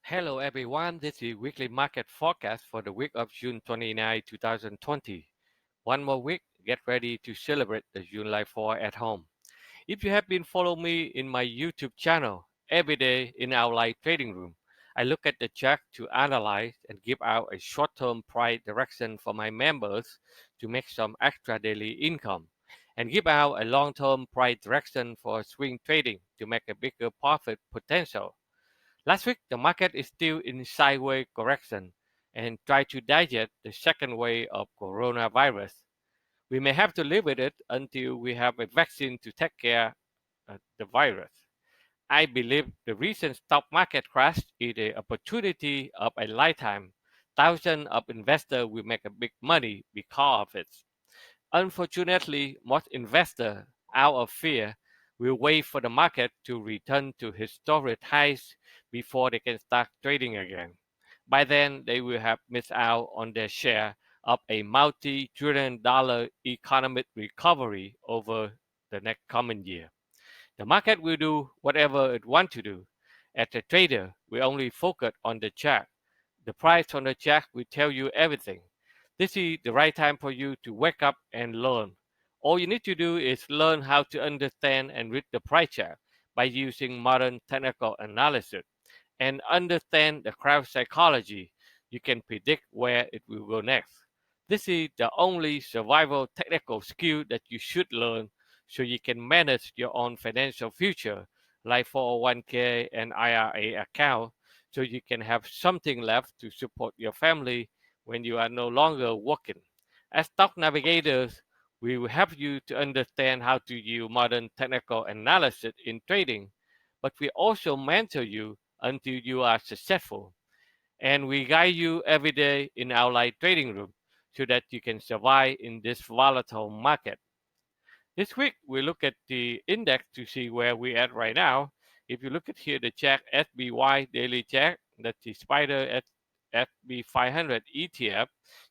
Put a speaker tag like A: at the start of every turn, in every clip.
A: Hello everyone, this is weekly market forecast for the week of June 29, 2020. One more week, get ready to celebrate the July 4 at home. If you have been following me in my YouTube channel, every day in our live trading room, I look at the chart to analyze and give out a short-term price direction for my members to make some extra daily income, and give out a long-term price direction for swing trading to make a bigger profit potential. Last week, the market is still in sideways correction and try to digest the second wave of coronavirus. We may have to live with it until we have a vaccine to take care of the virus. I believe the recent stock market crash is the opportunity of a lifetime. Thousands of investors will make a big money because of it. Unfortunately, most investors, out of fear, will wait for the market to return to historic highs before they can start trading again. By then, they will have missed out on their share of a multi-trillion-dollar economic recovery over the next coming year. The market will do whatever it wants to do. As a trader, we only focus on the chart. The price on the chart will tell you everything. This is the right time for you to wake up and learn. All you need to do is learn how to understand and read the price chart by using modern technical analysis and understand the crowd psychology. You can predict where it will go next. This is the only survival technical skill that you should learn so you can manage your own financial future, like 401k and IRA account, so you can have something left to support your family when you are no longer working. As stock navigators, we will help you to understand how to use modern technical analysis in trading, but we also mentor you until you are successful. And we guide you every day in our live trading room so that you can survive in this volatile market. This week, we look at the index to see where we're at right now. If you look at here, the chart SBY daily chart, that's the Spider at SB 500 ETF,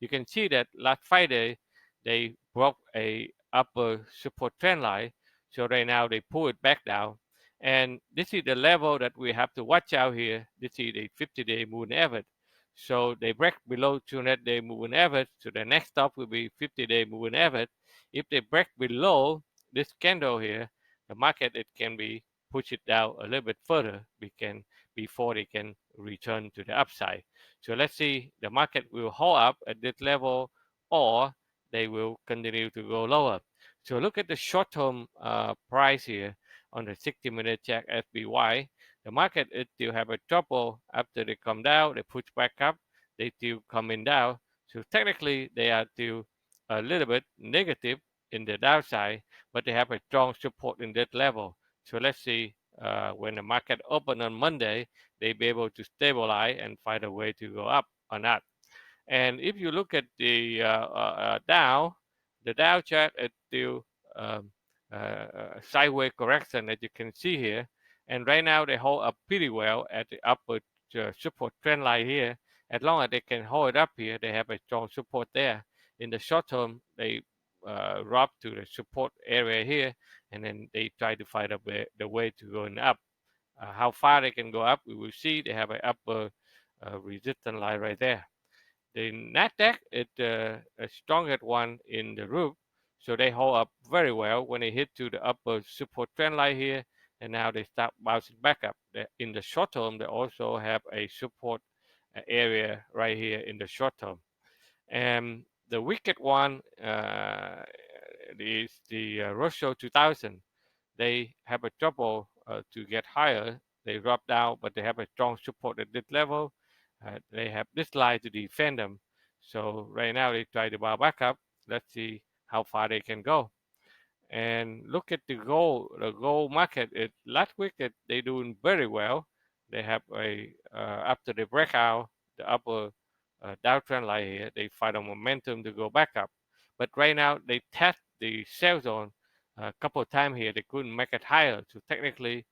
A: you can see that last Friday they broke a upper support trend line. So right now they pull it back down. And this is the level that we have to watch out here. This is the 50-day moving average. So they break below 200-day moving average. So the next stop will be 50-day moving average. If they break below this candle here, the market it can be push it down a little bit further before they can return to the upside. So let's see the market will hold up at this level or they will continue to go lower. So look at the short-term price here on the 60-minute chart SBY. The market it still have a trouble after they come down, they push back up, they still coming down. So technically they are still a little bit negative in the downside, but they have a strong support in that level. So let's see when the market open on Monday, they be able to stabilize and find a way to go up or not. And if you look at the Dow, the Dow chart is still um, sideways correction as you can see here. And right now they hold up pretty well at the upper support trend line here. As long as they can hold it up here, they have a strong support there. In the short term, they drop to the support area here, and then they try to find the way to going up. How far they can go up, we will see. They have an upper resistance line right there. The Nasdaq is the strongest one in the group, so they hold up very well when they hit to the upper support trend line here, and now they start bouncing back up. In the short term, they also have a support area right here in the short term. And the wicked one is the Russell 2000. They have a trouble to get higher. They drop down, but they have a strong support at this level. They have this line to defend them. So right now they try to bow back up. Let's see how far they can go. And look at the gold. The gold market. Last week they doing very well. They have a after the breakout, the upper downtrend line here. They find a momentum to go back up. But right now they test the sell zone a couple of times here. They couldn't make it higher. So technically,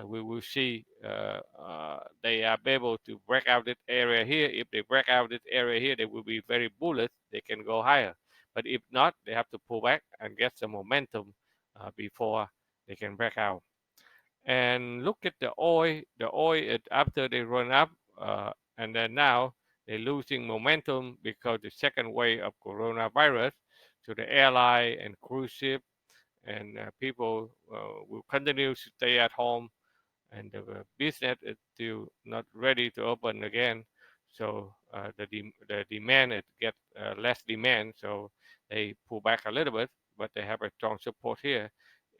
A: we will see they are able to break out this area here. If they break out this area here, they will be very bullish. They can go higher. But if not, they have to pull back and get some momentum before they can break out. And look at the oil. The oil, after they run up, and then now they're losing momentum because the second wave of coronavirus. So the airline and cruise ship and people will continue to stay at home, and the business is still not ready to open again. So the demand it get less demand, so they pull back a little bit, but they have a strong support here.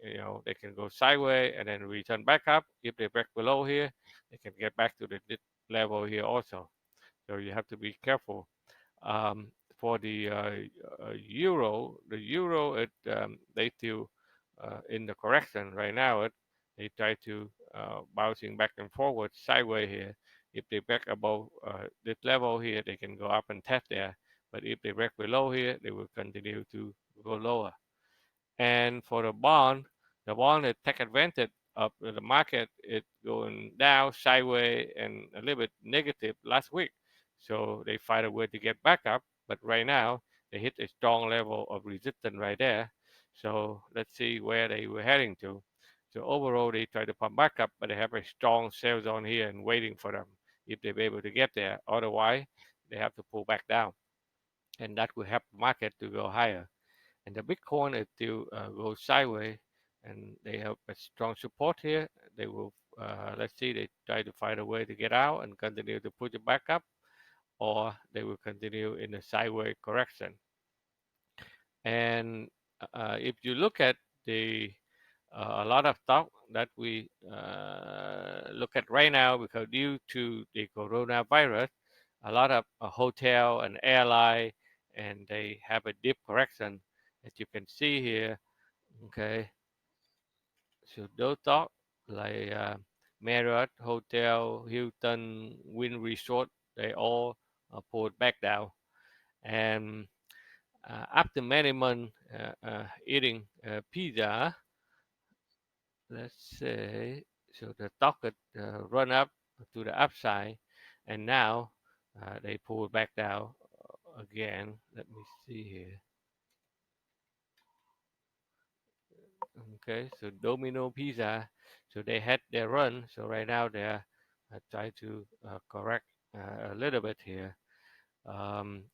A: They can go sideways and then return back up. If they break below here, they can get back to the level here also. So you have to be careful. um, for the euro, they still in the correction right now. They try to bouncing back and forward sideways here. If they break above this level here, they can go up and test there. But if they break below here, they will continue to go lower. And for the bond that take advantage of the market, it going down sideways and a little bit negative last week. So they find a way to get back up. But right now they hit a strong level of resistance right there. So let's see where they were heading to. So overall they try to pump back up, but they have a strong sell zone here and waiting for them if they're able to get there. Otherwise, they have to pull back down, and that will help the market to go higher. And the Bitcoin is still go sideways, and they have a strong support here. They will let's see, they try to find a way to get out and continue to push it back up, or they will continue in a sideways correction. And if you look at the a lot of stock that we look at right now, because due to the coronavirus, a lot of hotel and airline, and they have a deep correction, as you can see here. Okay, so those stock like Marriott, Hotel, Hilton, Wynn Resort, they all pulled back down. And after many months eating pizza, let's say, so the stock had run up to the upside, and now they pulled back down again. Let me see here. Okay, so Domino Pizza, so they had their run. So right now they're trying to correct a little bit here.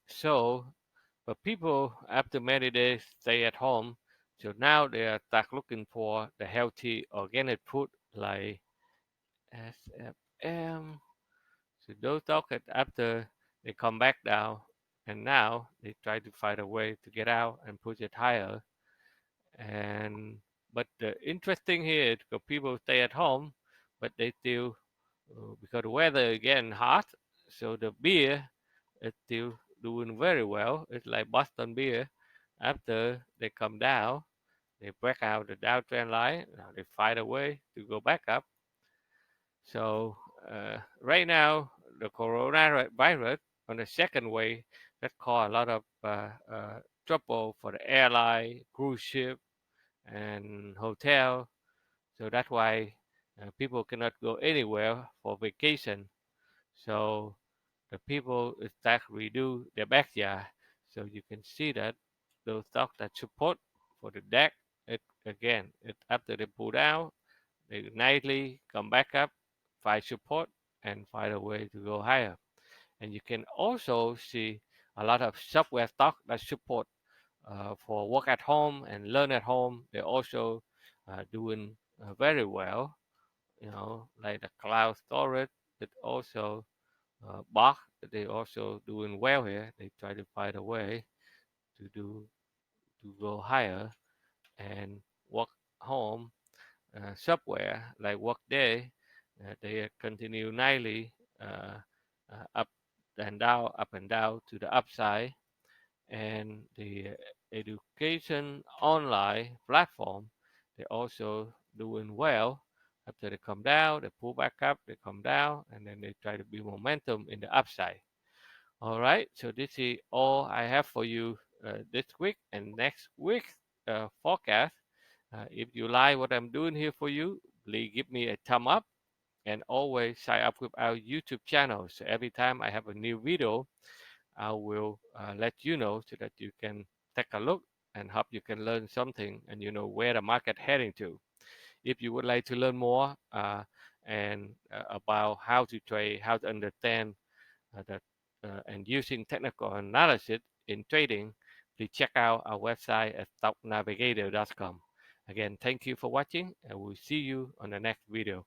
A: So, but people after many days stay at home, so now they are start looking for the healthy organic food like SFM. So those dockets after they come back down, and now they try to find a way to get out and push it higher. And but the interesting here is because people stay at home, but they still because the weather again hot, so the beer is still doing very well. It's like Boston beer. After they come down, they break out the downtrend line. Now they find a way to go back up. So right now, the coronavirus on the second wave that caused a lot of trouble for the airline, cruise ship, and hotel. So that's why people cannot go anywhere for vacation. So the people start redo their backyard. So you can see that those stocks that support for the deck, it again, it after they pull down, they nightly come back up, find support, and find a way to go higher. And you can also see a lot of software stock that support for work at home and learn at home. They're also doing very well. Like the cloud storage, that also Bach, they also doing well here. They try to find a way to go higher and work home software like Workday. They continue nightly up up and down to the upside. And the education online platform, they also doing well. After they come down, they pull back up, they come down, and then they try to build momentum in the upside. All right, so this is all I have for you this week and next week forecast. If you like what I'm doing here for you, please give me a thumb up, and always sign up with our YouTube channel. So every time I have a new video, I will let you know so that you can take a look and hope you can learn something and you know where the market heading to. If you would like to learn more and about how to trade, how to understand that and using technical analysis in trading, please check out our website at stocknavigator.com. Again, thank you for watching, and we'll see you on the next video.